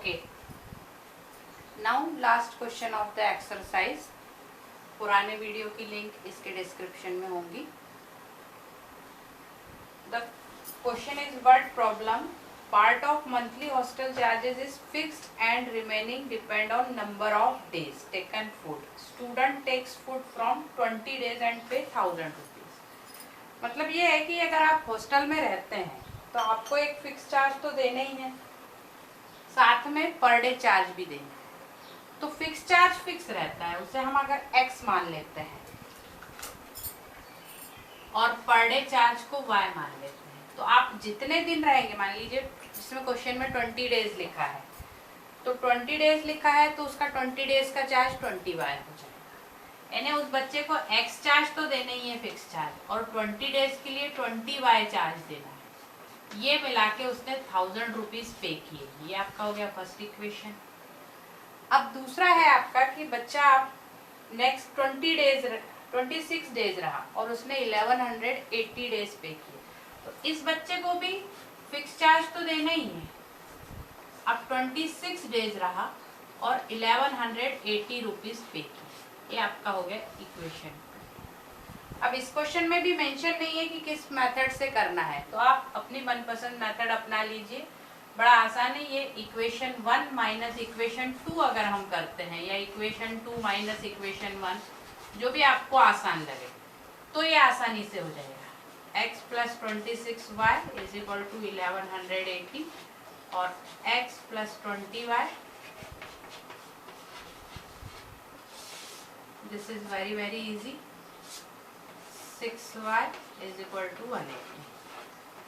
Okay, now last question of the exercise. पुराने video की link इसके डिस्क्रिप्शन में होंगी। The question is word problem. Part of monthly hostel charges is fixed and remaining depend on number of days taken food. Student takes food from 20 days and pay 1000 rupees. मतलब ये है कि अगर आप hostel में रहते हैं तो आपको एक फिक्स चार्ज तो देना ही है, साथ में पर डे चार्ज भी देना है। तो फिक्स चार्ज फिक्स रहता है, उसे हम अगर x मान लेते हैं और पर डे चार्ज को y मान लेते हैं, तो आप जितने दिन रहेंगे, मान लीजिए जिसमें क्वेश्चन में 20 डेज लिखा है, तो 20 डेज लिखा है तो उसका 20 डेज का चार्ज 20y हो जाएगा। यानी उस बच्चे को x चार्ज तो देना ही है फिक्स चार्ज, और 20 डेज के लिए 20y चार्ज देना है। ये मिला के उसने 1000 रुपीज पे किए। ये आपका हो गया फर्स्ट इक्वेशन। अब दूसरा है आपका कि बच्चा आप नेक्स्ट 26 डेज रहा और उसने 1180 डेज पे किए, तो इस बच्चे को भी फिक्स चार्ज तो देना ही है। अब 26 डेज रहा और 1180 रुपीज पे किए। ये आपका हो गया इक्वेशन। अब इस क्वेश्चन में भी मेंशन नहीं है कि किस मेथड से करना है, तो आप अपनी मनपसंद मेथड अपना लीजिए। बड़ा आसान है ये। इक्वेशन 1 माइनस इक्वेशन 2 अगर हम करते हैं, या इक्वेशन 2 माइनस इक्वेशन 1, जो भी आपको आसान लगे, तो ये आसानी से हो जाएगा। x plus 26y is equal to 1180 और x plus 20y, this is very very easy. 6y is equal to 180.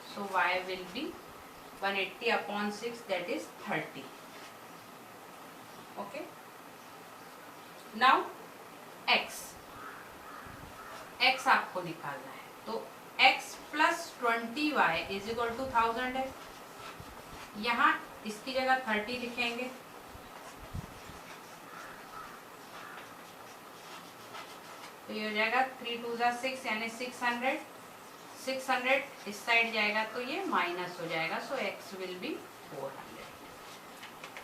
So y will be 180 upon 6, that is 30. Okay. Now x आपको निकालना है, तो x plus 20y is equal to 1000 है। यहाँ इसकी जगह 30 लिखेंगे, तो ये हो जाएगा 3 2 6 यानी 600। 600 इस साइड जाएगा तो ये माइनस हो जाएगा, सो x विल बी 400।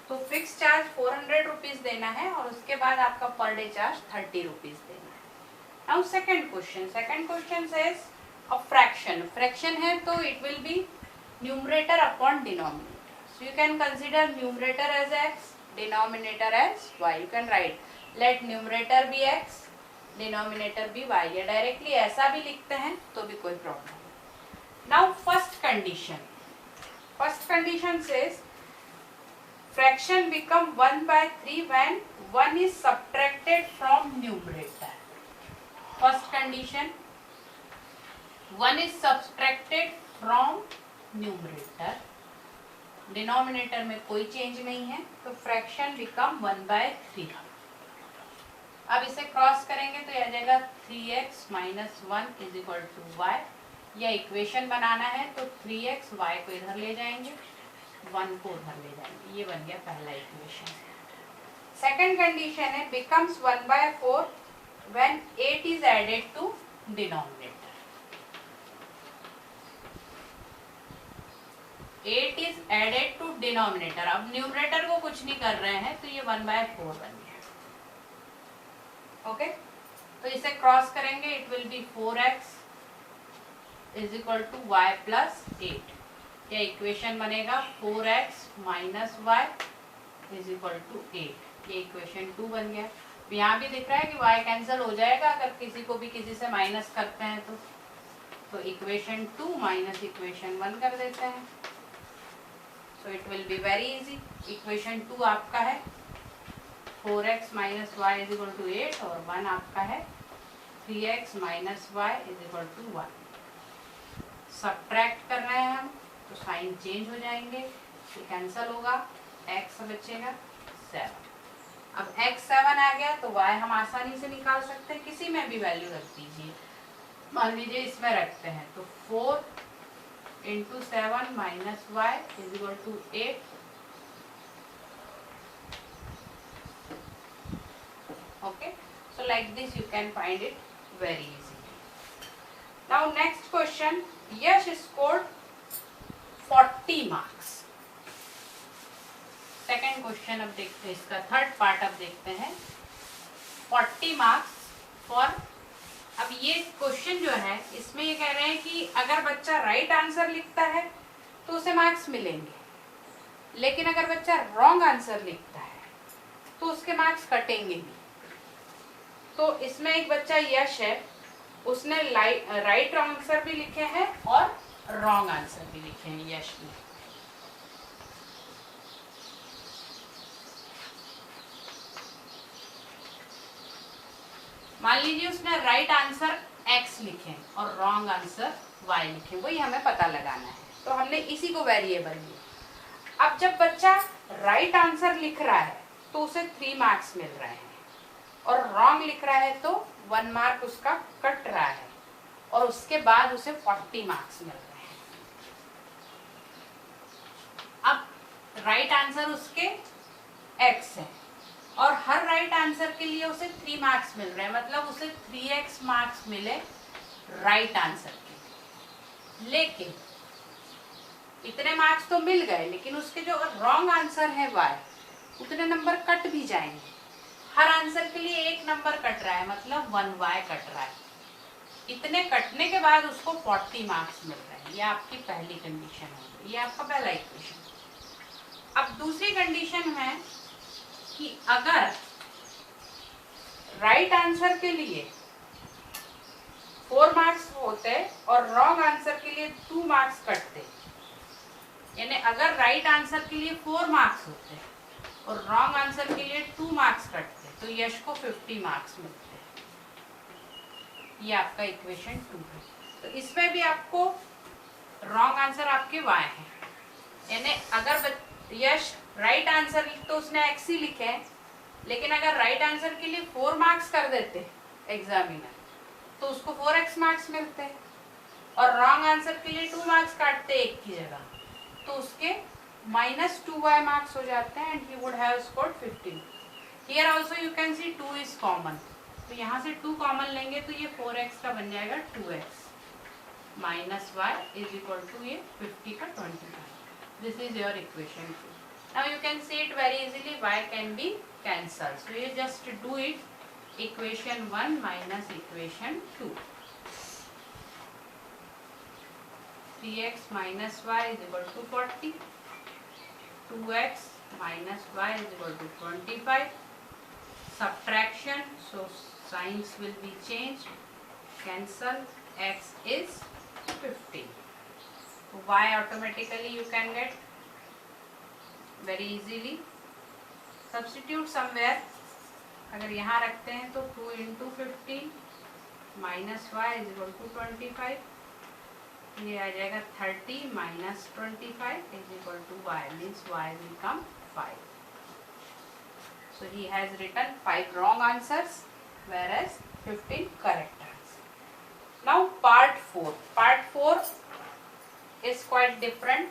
तो फिक्स चार्ज 400 रुपीज देना है और उसके बाद आपका पर डे चार्ज 30 रुपीज देना है। Now second question says a fraction है तो it will be numerator upon denominator. So you can consider numerator as x, denominator as y। You can write let numerator be x, denominator भी y, या directly ऐसा भी लिखते हैं तो भी कोई प्रॉब्लम नहीं। Now first condition says fraction become 1/3 when 1 is subtracted from numerator. First condition 1 is subtracted from numerator, denominator में कोई चेंज नहीं है, तो फ्रैक्शन बिकम 1/3। अब इसे क्रॉस करेंगे तो यह जाएगा 3x minus 1 is equal to y। या इक्वेशन बनाना है तो 3x, y को इधर ले जाएंगे, 1 को उधर ले जाएंगे। ये बन गया पहला इक्वेशन। सेकंड कंडीशन है becomes 1/4 when 8 is added to denominator. 8 is added to denominator. अब न्यूमरेटर को कुछ नहीं कर रहे हैं, तो ये 1/4 बन गया। ओके, तो इसे क्रॉस करेंगे, it will be 4x is equal to y plus 8। या इक्वेशन बनेगा 4x minus y is equal to 8। ये इक्वेशन 2 बन गया। यहाँ भी दिख रहा है कि y कैंसिल हो जाएगा अगर किसी को भी किसी से माइनस करते हैं तो इक्वेशन 2 माइनस इक्वेशन 1 कर देते हैं। So it will be very easy. Equation 2 आपका है 4x minus y is equal to 8 और 1 आपका है 3x minus y is equal to 1। Subtract कर रहे हैं हम तो साइन चेंज हो जाएंगे, तो कैंसिल होगा, x बचेगा 7। अब x 7 आ गया तो y हम आसानी से निकाल सकते हैं, किसी में भी वैल्यू रख दीजिए। मान लीजिए इसमें रखते हैं तो 4 into 7 minus y is equal to 8। Okay, so like this you can find it very easily. Now next question, Yash scored 40 marks. Second question अब देखते हैं, इसका थर्ड पार्ट अब देखते हैं। 40 मार्क्स फॉर, अब ये क्वेश्चन जो है इसमें ये कह रहे हैं कि अगर बच्चा राइट आंसर लिखता है तो उसे मार्क्स मिलेंगे, लेकिन अगर बच्चा रॉन्ग आंसर लिखता है तो उसके मार्क्स कटेंगे भी। तो इसमें एक बच्चा यश है, उसने राइट आंसर भी लिखे हैं और रॉन्ग आंसर भी लिखे हैं यश ने। मान लीजिए उसने राइट आंसर x लिखे और रॉन्ग आंसर y लिखे, वही हमें पता लगाना है। तो हमने इसी को वेरिएबल लिया। अब जब बच्चा राइट आंसर लिख रहा है तो उसे 3 मार्क्स मिल रहे हैं, और रॉन्ग लिख रहा है तो 1 मार्क उसका कट रहा है, और उसके बाद उसे 40 मार्क्स मिल रहे हैं। अब राइट आंसर उसके x है और हर राइट आंसर के लिए उसे 3 मार्क्स मिल रहे हैं, मतलब उसे 3x मार्क्स मिले राइट आंसर के। लेकिन इतने मार्क्स तो मिल गए, लेकिन उसके जो रॉन्ग आंसर है y, उतने नंबर कट भी जाएंगे। हर आंसर के लिए 1 नंबर कट रहा है, मतलब 1y कट रहा है। इतने कटने के बाद उसको 40 मार्क्स मिल रहे हैं। ये आपकी पहली कंडीशन है, ये आपका पहला इक्वेशन। अब दूसरी कंडीशन है कि अगर राइट आंसर के लिए 4 मार्क्स होते और रॉन्ग आंसर के लिए 2 मार्क्स कटते, यानी अगर राइट आंसर के लिए 4 मार्क्स होते और रॉन्ग आंसर के लिए 2 मार्क्स कटते, तो यश को 50 मार्क्स मिलते। ये आपका इक्वेशन 2 है। तो इसमें भी आपको रॉन्ग आंसर आपके y है, यानी अगर यश राइट आंसर तो उसने x ही लिखे हैं, लेकिन अगर राइट आंसर के लिए 4 मार्क्स कर देते एग्जामिनर तो उसको 4x मार्क्स मिलते, और रॉन्ग आंसर के लिए 2 मार्क्स काटते एक की जगह तो उसके -2y मार्क्स हो जाते हैं, and he would have scored 15। Here also you can see 2 is common, तो यहाँ से 2 कॉमन लेंगे तो ये 4x का बन जाएगा 2x minus y is equal to ये 50 का 25। This is your equation 2. Now you can see it very easily, y can be cancelled. So you just do it, equation 1 minus equation 2. 3x minus y is equal to 40. 2x minus y is equal to 25. Subtraction, so signs will be changed. Cancel, x is 15. y automatically you can get very easily. Substitute somewhere, अगर यहाँ रखते हैं तो 2 into 15 minus y is equal to 25, ये आ जाएगा 30 minus 25 is equal to y, means y will become 5. So he has written 5 wrong answers whereas 15 correct answers. Now part 4. Part 4 is quite different.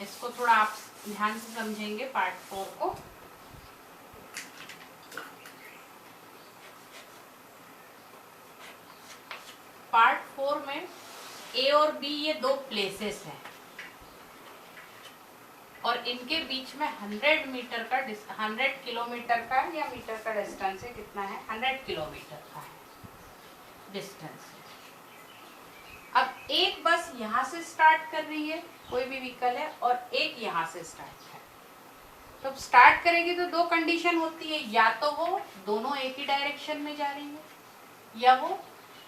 इसको थोड़ा आप ध्यान से समझेंगे पार्ट 4 को। पार्ट 4 में A और B ये 2 प्लेसेस हैं, और इनके बीच में 100 किलोमीटर का या मीटर का डिस्टेंस है। कितना है? 100 किलोमीटर का है डिस्टेंस। अब एक बस यहाँ से स्टार्ट कर रही है, कोई भी व्हीकल है, और एक यहाँ से स्टार्ट है। तो स्टार्ट करेगी तो 2 कंडीशन होती है, या तो वो दोनों एक ही डायरेक्शन में जा रही है या वो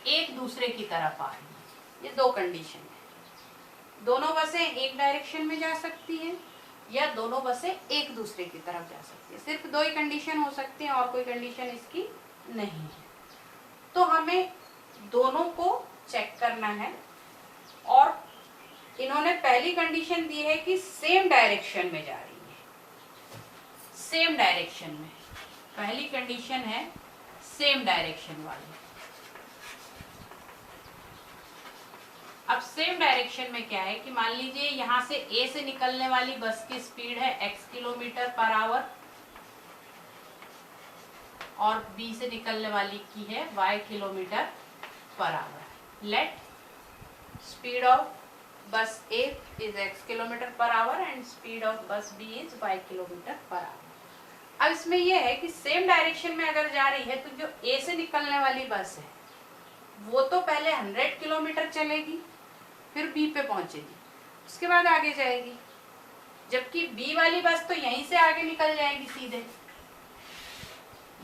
एक दूसरे की तरफ आ रही है। ये 2 कंडीशन है। दोनों बसें एक डायरेक्शन में जा सकती हैं या दोनों बसें एक दूसरे की तरफ जा सकती है। सिर्फ 2 ही कंडीशन हो सकती हैं और कोई कंडीशन इसकी नहीं है। तो हमें दोनों को चेक करना है, और इन्होंने पहली कंडीशन दी है कि सेम डायरेक्शन में जा रही है। सेम डायरेक्शन में पहली कंडीशन है, सेम डायरेक्शन वाली। अब सेम डायरेक्शन में क्या है कि मान लीजिए यहाँ से A से निकलने वाली बस की स्पीड है x किलोमीटर पर आवर और B से निकलने वाली की है y kilometre per hour. Let speed of bus A is x kilometre per hour and speed of बस B is y kilometre per hour. अब इसमें यह है कि सेम डायरेक्शन में अगर जा रही है तो जो A से निकलने वाली बस है वो तो पहले 100 किलोमीटर चलेगी, फिर B पे पहुंचेगी, उसके बाद आगे जाएगी, जबकि B वाली बस तो यहीं से आगे निकल जाएगी सीधे।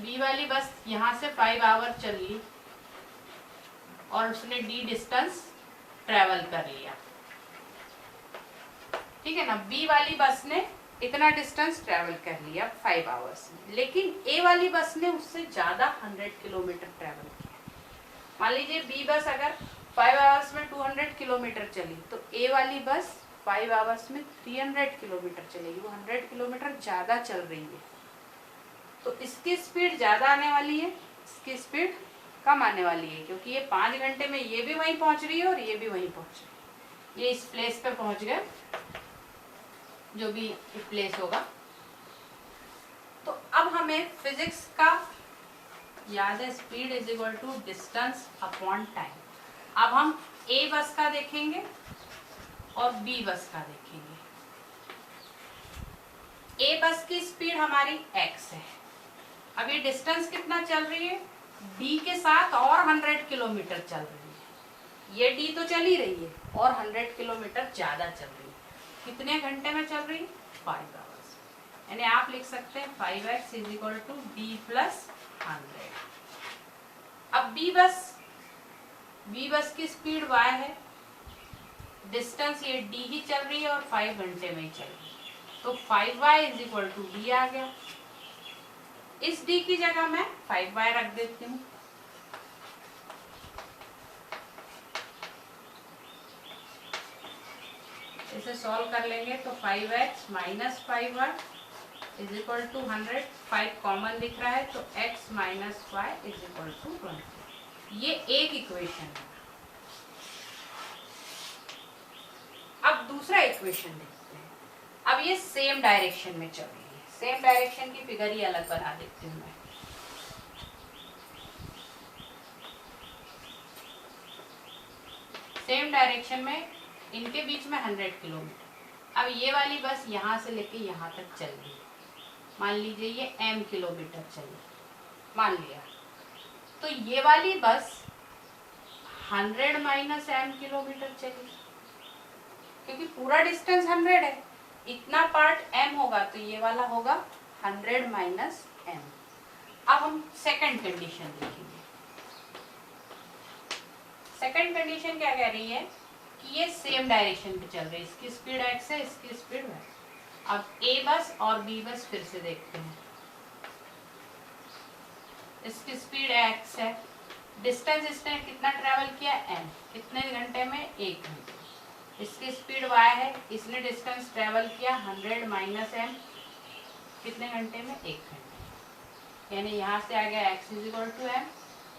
B वाली बस यहाँ से 5 आवर चली और उसने D डिस्टेंस ट्रेवल कर लिया, ठीक है ना। B वाली बस ने इतना डिस्टेंस ट्रेवल कर लिया 5 आवर्स में, लेकिन A वाली बस ने उससे ज्यादा 100 किलोमीटर ट्रेवल किया। मान लीजिए B बस अगर 5 आवर्स में 200 किलोमीटर चली तो A वाली बस 5 आवर्स में 300 किलोमीटर चलेगी, वो 100 किलोमीटर ज्यादा चल रही है, तो इसकी स्पीड ज्यादा आने वाली है, इसकी स्पीड कम आने वाली है, क्योंकि ये 5 घंटे में ये भी वहीं पहुंच रही है और ये भी वहीं पहुंच रही है। ये इस प्लेस पे पहुंच गए, जो भी प्लेस होगा। तो अब हमें फिजिक्स का याद है, speed is equal to distance upon time. अब हम A बस का देखेंगे और B बस का देखेंगे। A बस की स्पीड हमारी x है, अब ये डिस्टेंस कितना चल रही है, D के साथ और 100 किलोमीटर चल रही है। ये D तो चल ही रही है और 100 किलोमीटर ज्यादा चल रही है। कितने घंटे में चल रही है, 5 आवर्स। यानी आप लिख सकते हैं 5x is equal to D plus 100। अब B बस की स्पीड y है, डिस्टेंस ये D ही चल रही है और 5 घंटे में ही चल रही है, तो 5y is equal to D आ गया। इस D की जगह मैं 5y रख देती हूँ। इसे सॉल्व कर लेंगे तो 5x minus 5y is equal to 100, 5 common दिख रहा है तो x minus y is equal to 20। ये एक इक्वेशन है। अब दूसरा इक्वेशन देखते हैं। अब ये सेम डायरेक्शन में चल रही है, सेम डायरेक्शन की फिगर ही अलग बना देती हूँ मैं। सेम डायरेक्शन में इनके बीच में 100 किलोमीटर। अब ये वाली बस यहाँ से लेके यहाँ तक चल रही है, मान लीजिए ये m किलोमीटर चली, मान लिया, तो ये वाली बस 100 माइनस m किलोमीटर चली, क्योंकि पूरा डिस्टेंस 100 है, इतना पार्ट m होगा तो ये वाला होगा 100 माइनस m। अब हम सेकंड कंडीशन देखेंगे। सेकंड कंडीशन क्या कह रही है कि ये सेम डायरेक्शन पे चल रही है, इसकी स्पीड x है, इसकी स्पीड y। अब A बस और B बस फिर से देखते हैं। इसकी स्पीड x है, डिस्टेंस इसने कितना ट्रेवल किया m, कितने घंटे में, 1 घंटे। इसकी स्पीड y है, इसने डिस्टेंस ट्रेवल किया 100 माइनस m, कितने घंटे में, 1 घंटे। यानी यहाँ से आ गया x is equal to m,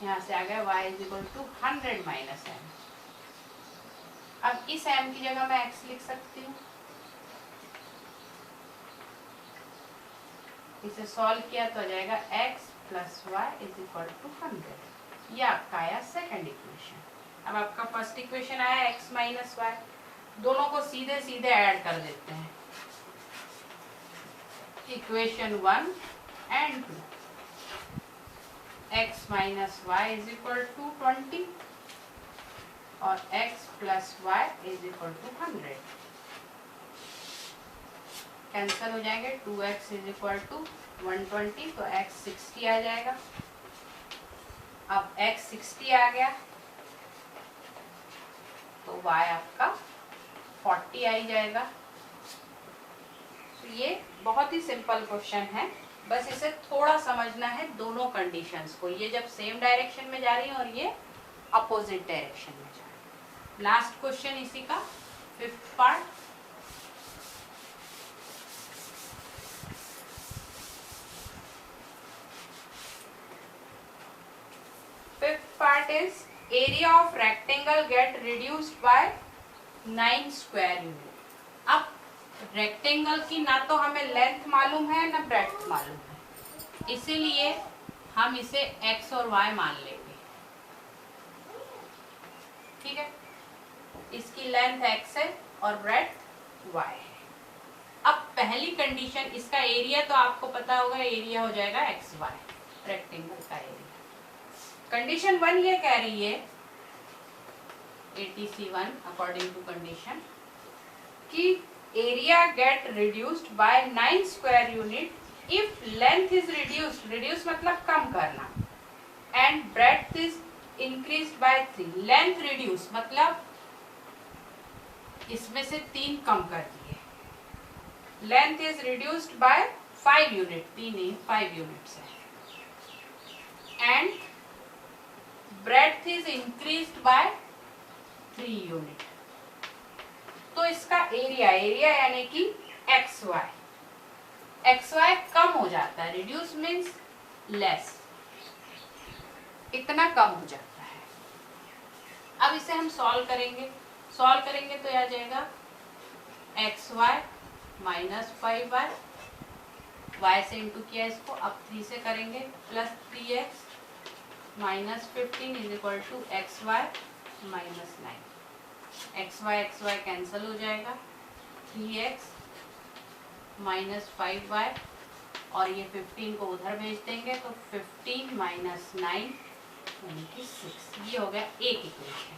यहाँ से आ गया y is equal to 100 minus m। अब इस m की जगह मैं x लिख सकती हूँ। इसे सॉल्व किया तो आ जाएगा x plus y is equal to 100। ये आपका आया सेकंड इक्वेशन। अब आपका फर्स्ट इक्वेशन आया x माइनस वाई, दोनों को सीधे सीधे ऐड कर देते हैं। Equation 1 and 2, x minus y is equal to 20 और x plus y is equal to 100। Cancel हो जाएंगे, 2x इज इक्वल टू 120, तो x 60 आ जाएगा। अब x 60 आ गया तो y आपका 40 आ ही जाएगा। तो ये बहुत ही सिंपल क्वेश्चन है, बस इसे थोड़ा समझना है दोनों कंडीशंस को, ये जब सेम डायरेक्शन में जा रही है और ये अपोजिट डायरेक्शन में जा रही है। लास्ट क्वेश्चन इसी का, fifth part. Fifth part is area of rectangle get reduced by 9 square unit। अब रेक्टेंगल की ना तो हमें लेंथ मालूम है ना ब्रेड्थ मालूम है, इसीलिए हम इसे x और y मान लेंगे, ठीक है। इसकी लेंथ x है और ब्रेड्थ y है। अब पहली कंडीशन, इसका एरिया तो आपको पता होगा, एरिया हो जाएगा xy, रेक्टेंगल का एरिया। कंडीशन 1 ये कह रही है, ATC1 अकॉर्डिंग टू कंडीशन, कि area gate reduced by 9 square unit if length is reduced, reduce मतलब कम करना, and breadth is increased by 3। Length reduce मतलब इसमें से 3 कम कर दिए। Length is reduced by 5 unit, 3 नहीं 5 यूनिट्स है, and breadth is increased by 3 unit. तो इसका एरिया, एरिया यानी कि XY, XY कम हो जाता है। रिड्यूस मीन्स लेस, इतना कम हो जाता है। अब इसे हम सॉल्व करेंगे, सॉल्व करेंगे तो आ जाएगा XY माइनस 5y, y से इंटू किया इसको, अब 3 से करेंगे, plus 3x minus 15 is equal to XY minus 9। XY cancel हो जाएगा, 3x माइनस 5y, और ये 15 को उधर भेज देंगे तो 15 माइनस 9 यानी कि 6। ये हो गया एक इक्वेशन।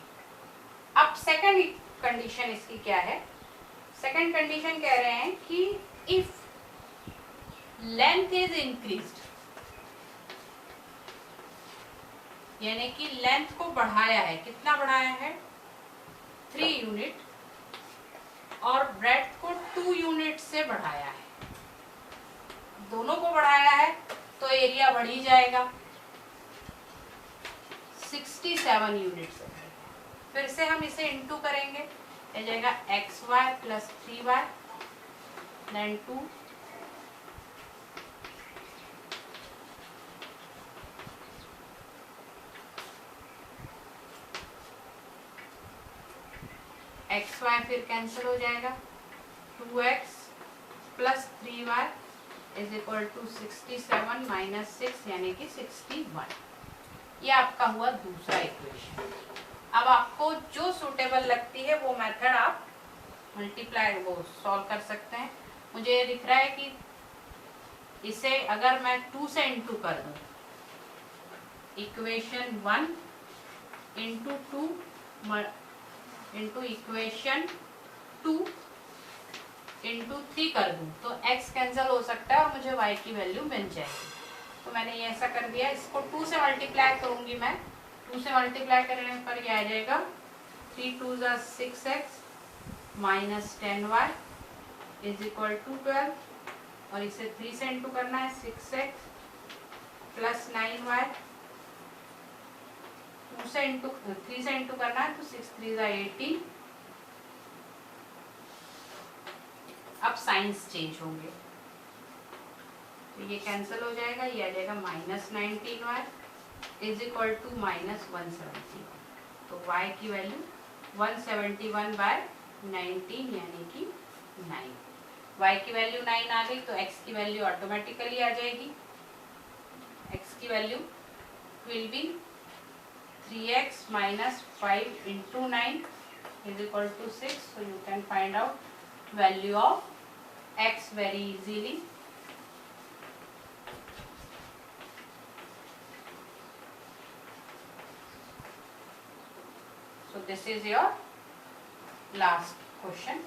अब सेकंड कंडीशन इसकी क्या है? सेकंड कंडीशन कह रहे हैं कि इफ लेंथ इज इंक्रीज्ड, यानी कि लेंथ को बढ़ाया है, कितना बढ़ाया है? 3 यूनिट, और ब्रेड्थ को 2 यूनिट से बढ़ाया है। दोनों को बढ़ाया है तो एरिया बढ़ ही जाएगा, 67 यूनिट से। फिर से हम इसे इंटू करेंगे, आ जाएगा XY plus 3y then 2 XY फिर कैंसिल हो जाएगा, 2x plus 3y is equal to 67 minus 6 यानी कि 61। ये आपका हुआ दूसरा इक्वेशन। अब आपको जो सूटेबल लगती है वो मेथड आप मल्टीप्लाई वो सॉल्व कर सकते हैं। मुझे ये दिख रहा है कि इसे अगर मैं 2 से इंटू कर दूं, equation 1 into 2 into equation 2 into 3 कर दूं तो x कैंसिल हो सकता है और मुझे y की वैल्यू मिल जाएगी। तो मैंने ये ऐसा कर दिया, इसको 2 से मल्टीप्लाई करूंगी मैं, 2 से मल्टीप्लाई करने पर ये आ जाएगा 3 2 ज़ा 6x minus 10y is equal to 12, और इसे 3 से इंटू करना है, 6x प्लस 9y, 3 से इंटू करना है तो 6 3 ज़ा 18। अब साइंस चेंज होंगे तो ये कैंसिल हो जाएगा, ये आ जाएगा minus 19y is equal to minus 170। तो y की वैल्यू 171 बाय 19 यानी कि 9। y की वैल्यू 9 आ गई तो x की वैल्यू ऑटोमेटिकली आ जाएगी। x की value will be 3x minus 5 into 9 is equal to 6. So you can find out value of x very easily. So this is your last question.